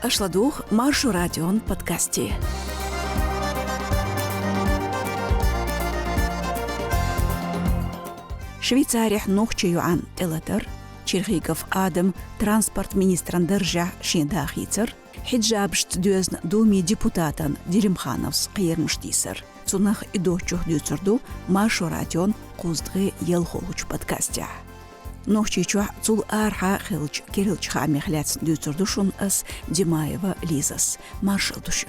أشلدوخ مارشو راديون بودكاستي. شويتاريح نوخشيو عن تلاتر تشيرغيكوف آدم ترانسبورت مينستران درجع شين داخيتر حجابشت دوزن دومي ديبوتاتان ديرمخانوس قير مشتيسر تونخ إدوچوه دوتردو مارشو راديون قوزدغي يلخوغوش بودكاستيا. نوخشيچوه تول آرحا خلج كيرلج خامي خلاتس دوتردوشون أس ديمايوا ليزاس مارشل دوشيك.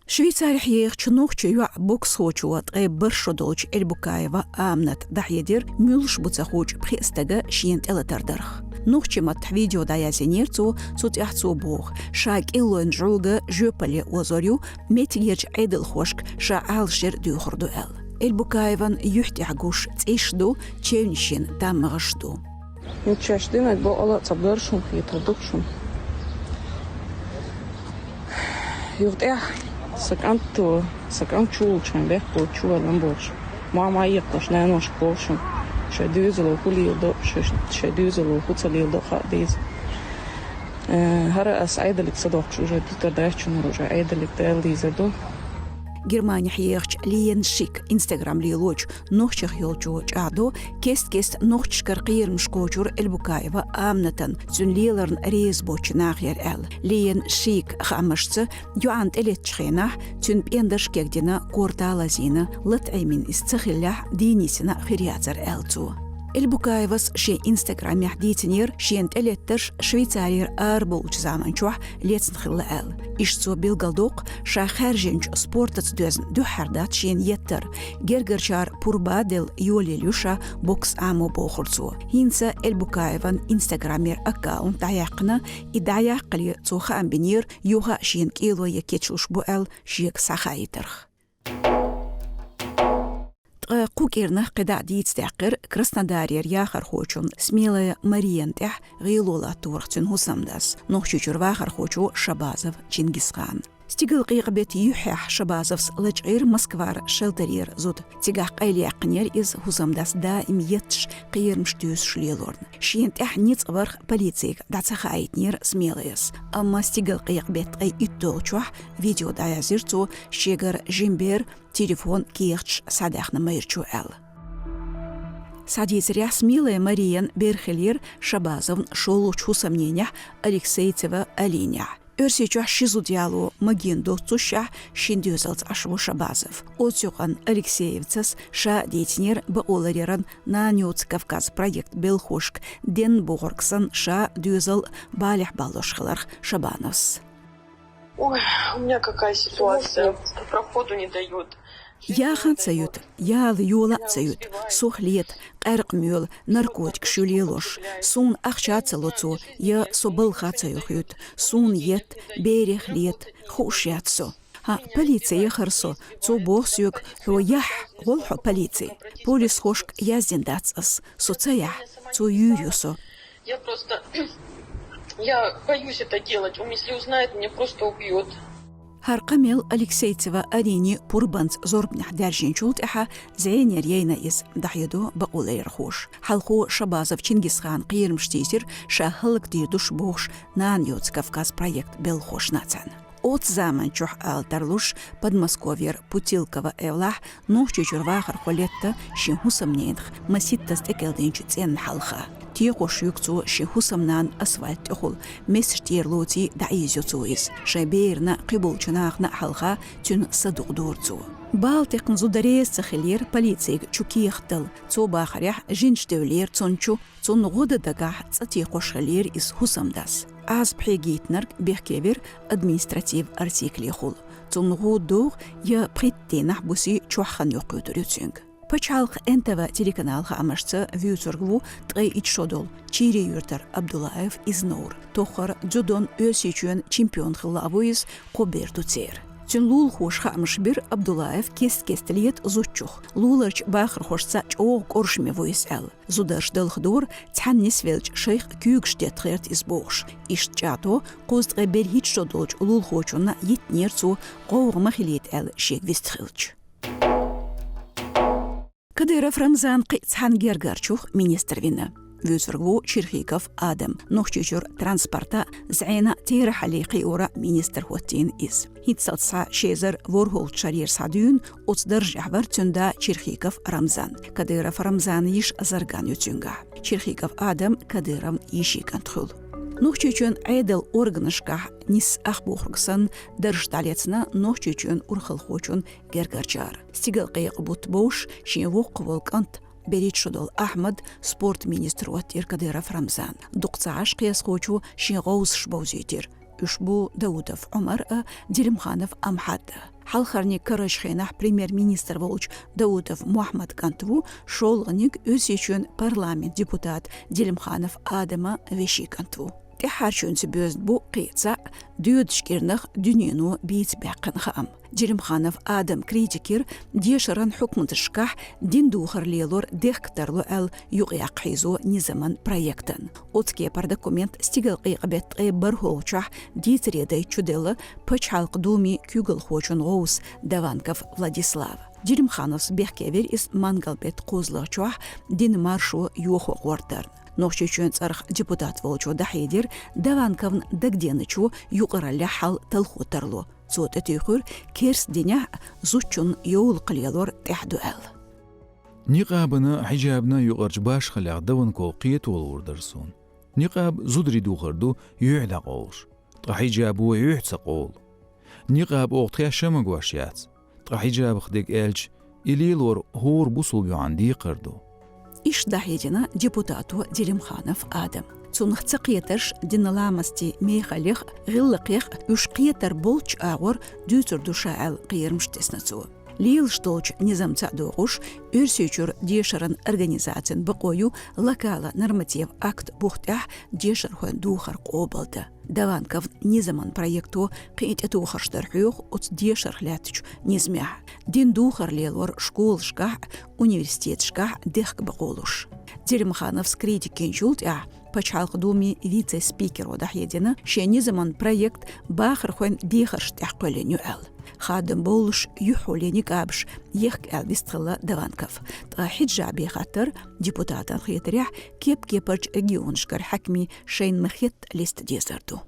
شويتاري حييغ چنوخ چيوع بوكس خوچوات غي برشو دولچ البوكايوا آمنت دحيدير ميولش بوتسخوچ بخيستغا شينت الاتر درخ. نوخ چمت فيديو دايازينيرتو صوت احتسو بوغ شاك إلوان جروغا جوبالي وزوريو ميتيجيرج عيدل خوشك شا عالشير دوخردو البوكايوان يحتي عقوش تعيشدو تشيونشين تامغشدو. Ничего, было забдоршим, хитrodукшим. Юртя сакам чулчен бех по чулам борш. Мама ехташ на нож боршем. Шедюзело хулилдо, шедюзело хуцалилдо хадиз. Хара асайдалик садохч уже дитадачун уже айдалик дэлдизадо. Германия хиерч лиен шик Инстаграм лилоч нохчах йолчуч адо кест нохчкар қиырмшкочур элбукаева амнатан цунлилерн резбоч нахер эл лиен шик хамашцы юант элетчхена цун пендашкегдина корталазина латаймин истхилля динисина хириазар элцу. البوكايفس شي انستغرام يحديتنير شي انتلتش شويتارير اربوش زمان چوح ليتن خلال اشتو بيلغالدوق شا خارجنج سبورتت دوزن دو حردات شين يتر جرجرشار بوربا دل يوليليوشا بوكس امو بوخرسو هينسا البوكايفن انستغرامير اكاونت دايقنا ادايقلي توخا امبنير يوها شين كيلو يكيتشوش بوال شيك ساخايترخ قوكيرنا قدع ديت تحقر كرسنادارير ياخر خوچون سميلة مريان تح غيلولا تورختن هسامداس نوخشوچور واخر خوچو شبازов چينگيزخان ستيغل قيقبت يحيح شبازовس لجعير مسكوار شلترير زود تيغاق قيلي اقنير إز هسامداس دائم يتش قير مشتوس شليلورن شين تح نيت ورخ بوليتيك داتسخا ايتنير سميليس اما ستيغل قيقبت قي اتوچوح فيديو دايازيرتو شيغر جيمبير تليفون كيرتش صداقنا ميرچو ال ساديزريا سميلة مريان بيرخلير شبازовн шолуч хусамнениях Алексейцева Алиня. Өрсечух шизу диалу магиндо цущах шиндюзалц ашву шабазов. Оцюган Алексеевцас ша дейтинер баолареран на Нюц Кавказ проект Белхошк ден Бугорксан ша дюзал балях балошхаларх шабановс. Ой, у меня какая ситуация, проходу не дают. Яхан цают, ял юла цают, сух лет, قرق ميول نركوتك شوليلوش سون أخشات سلوتو يا صبل خاتيوخيوت سون يت بيريخ ليت خوشياتسو ها полиция خرسو تو بوخسيوك هو يح غلحو полиции полис خشك يازين داتس سوتسيح تو يوريوسو Я боюсь это делать, если узнает, меня просто убьет. هرقميل أليكسيتسوا أريني بوربانت زوربنح دارجين شولت إحا زين يرينا إز دحيدو بقولي يرخوش حلقو شبازов چينگيزخان قير مشتيسر شاهلق ديردوش بوخش نان يوت كافكاز проект Белхош нацан. От zaman чух алтарлуш Подмосковьер Путилкова эвлах нохчучур вахар холетта шинхусамненх маситтас экелденч цен халха. تيقوش يكتو شي حسمنان أسفلت أخل مسرتير لوتي دعيزيو تويس شابيرنا قبول چناخنا حلقا تن صدق دورتو بالتقن زودريس تخلير بوليتيك چوكيختل تو باخريح جنش دولير تونچو تون غود دقاح تيقوش خلير إس حسمداس از بحيجيتنرك بيحكيبر أدمينستراتيف أرتيكلي خل تون غود دوغ يا بريتينح بوسي چوحخن يقودريوتينغ Пачалх НТВ телеканалха амашца вьюцурглу тгай ичшодол чири юртар Абдулаев из Нор. Тохар дзюдон өсечуен чемпион хылавуиз Коберту цер. Цун лул хош хамш бир Абдулаев кестилиет зучух. Луларч бахр хошца чоог коршме войс эл. Зударш дылхдор цаннис велч шейх кюгштет херт избогш. Ишчато қоздғы берхит шодолч лул хочуна етнерцу қоуғыма хилет эл шек вестхилч. Кадыров Рамзан қицхан гергарчух министр вина. Вюзергу Черхиков Адам. Нохчучур транспорта зайна тира халиқи ура министр хуаттин из. Хитсатса шезер ворхол чарьер садюн оцдар жахвар цунда Черхиков Рамзан. Кадыров Рамзан иш зарган ютюнга. Черхиков Адам Кадыров иши контрол. Нохчучун айдал органышка нис ахбухргсан держталецна нохчучун урхалхочун гергарчар. Стигал қиық бут бош шинвоқ волкант берит шодол Ахмад спорт министр уаттир Кадыров Рамзан. Дуқцааш қияс хочу шинғауыз шбаузитир. Ушбу Даудов Умар Дилимханов Амхад. Халхарни Карашхенах премьер-министр волч Даудов Мухаммад Кантву шолғаник өсечун парламент депутат Дилимханов Адама Веши Кантву. Техарчун сибезд бу қица дүйдішкернах дүниену бейт бәқін хаам. Дилимханов Адам критикер дешаран хукмантышках диндухар лелор дехктарлу әл юғияқ хизу низаман проектын. Отке пар документ стигал қиғабетқи бір холчах дейтіредай чуделы пачалқ думи кюгл хочун ғоус Даванков Владислав. Дилимханов бехкевер из мангалбет қозлығчуах дин маршу юху ғордар. Нохчучун царх депутат волчу дахидер Даванковн дагденычу юғыралля хал талхутарлу. Цот этюхур керс диня зучун йоул қылелор тәхду әл. Ниқабына хижабна юғарч баш қылақ даванко қиет ол ордарсын. Ниқаб зудри духарду юғда қоғыш. Тхижабу юғца қол. Ниқаб оқтия шамаг вашяц. Тхижаб қдек әлч илилор хор бусул юанди қырду. Иш дахидина депутату Дилимханов Адам. Цунх цақиетарш диналамасти мейхалих ғиллақиқ үш қиетар болч ағыр дүйтір душа әл қиырмштеснацу. Лил штолч низамца доғуш үрсечур дешаран организациян бұқойу локала норматив акт бұқтах дешар хуан духар қобалды. Даванков низаман проекту қиет этухарштар хүйуқ от дешар хлятыч низмях. Дин духар лелор школшках, университетшках дехк бұқолуш. Дилимханов скритикен жулт пачалq думи вице-спикер одахедина шенизаман проект бахар хуан дихарш тяққоленю әл. Хадым болуш юхоленик абш ехк әл вистғыла Даванков. Хиджаби хатыр депутатан хиетрях кеп-кепарч регионшкар хакми шейн махет лист дезарду.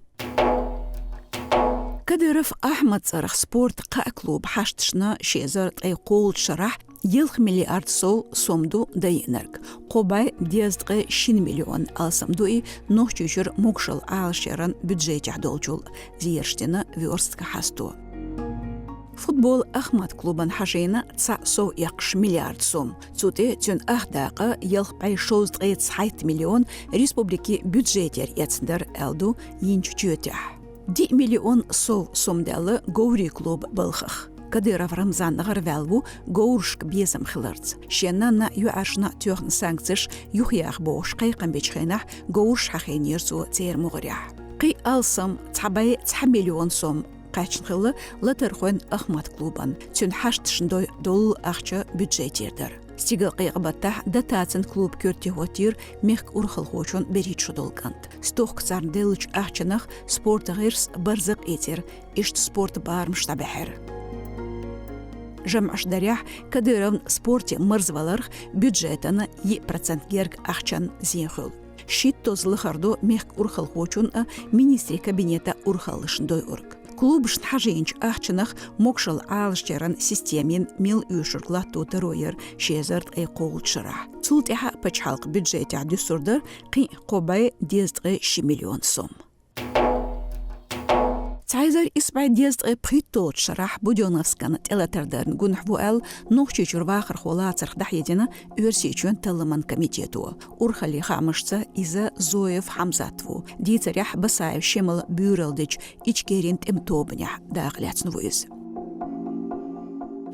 Кадыров Ахмад царах спорт қа-клуб хаштышна шезар ай қол шарах Елх миллиард сомду дайнарг. Қобай дездғы 6 миллион алсамдуи нохчучур мукшал алшеран бюджет ахдолчул. Зиерштена вёрстка хасту. Футбол Ахмад клубан хашейна ца со яқш миллиард сом. Цуте тюн ахдаға елх бай 6 миллион республики бюджетер ецндер элду енчучуетя. 10 миллион сомдалы Гоури клуб былхах. Кадыров Рамзан ғарвалву гоуршк безам хиларц. Шенна юашна тюхн санкциш юхях бош қайқан бечхенах гоурш хахенерсу цер муғыря. Қи алсам цабай 10 миллион сом қачынқылы латархуен Ахмад клубан. Тюн хаштышындой дол ақча бюджетердер. Стигал қиғабаттах датацин клуб көртеготир мех урхал хочун берит шудолгант. Стох цардылыч ақчанах спорта ғирс барзық етер, ишт спорт бармш табахер. Жамаш дарях Кадыров спорте мырзваларх бюджетана 1% герг ахчан зенхул. Шит тозлыхарду мех урхал хочун министри кабинета урхалышындой ург. Клубшн хажинч ахчанах мокшал алштеран системен мил юшургла тутароер шезард ай қолчыра. Цултиха пачхалк бюджете дюсурдар қи қобай дездғы 6 миллион сом. Цайзар испай дездғы притот шарах Буденовскан телатердерн гунхву әл нохчучур вахыр хола цархдах едина өрсечуен талыман комитету. Урхали хамышца иза Зоев Хамзатву. Дицарях Басаев шемал бюрелдич ичкеринт эмтобнях дағляцну вуиз.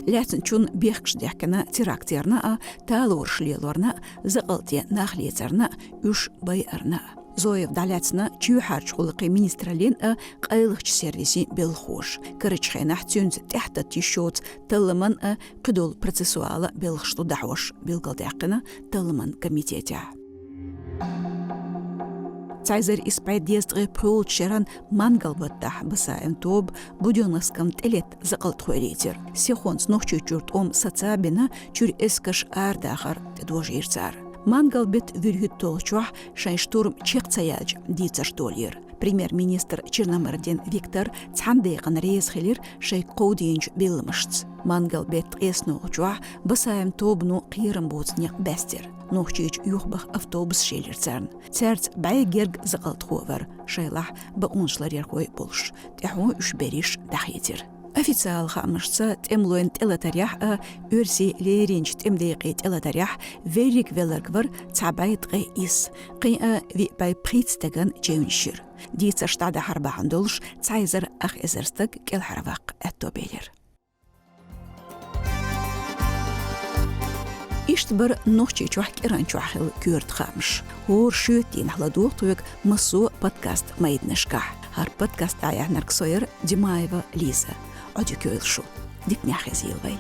Ляцн чун бехкшдяхкана терактерна талур шлелорна зағалте нахлецарна үш байарна. Зоев даляцна чуйхарч хулقي министрлин قايلخش сервиси белхош. Кырычхайнах тюнц тяхта тишот талман قدول процессуала белхшту дахош белгалдякына талман комитете. Цайзер испайдездгы пролчеран мангалбаттах басаем тоб будёнаскам телет закалтхуэлитер. Сихонс нохчучурт сацабина чур эскаш ардахар тедвожирцар. Мангалбет вюргют толчуах шайштурм чекцаяж дицаштолир. Премьер-министр Черномырдин Виктор Цхандейган рейсхелир шай коудинч билмышц. Мангалбет эснолчуах басаем тобну қирым боцнеq бәстер. Нохчич юхбах автобус шелерцерн. Церц байгерг закалтхувар. Шайлах бауншлар ярхой болш. Тяху үшбериш дахитер. Официал хамышца темлоен телатарях үрси леринч темдейqi телатарях верик велергвар цабайтqi ис. Qi ви бай прицтаган джеуншир. Дица штада харбахан долш цайзер ах эзерстаг келхаравақ әттобейлер. Иштбар нохчи чуахк иранчуахил кюрт хамш. Хор шүтин хладуқтуек массу подкаст майднышка. Хар подкаст аяхнарк сойер Димаева Лиза. Одюкёйлшу. Дикняхезилвай.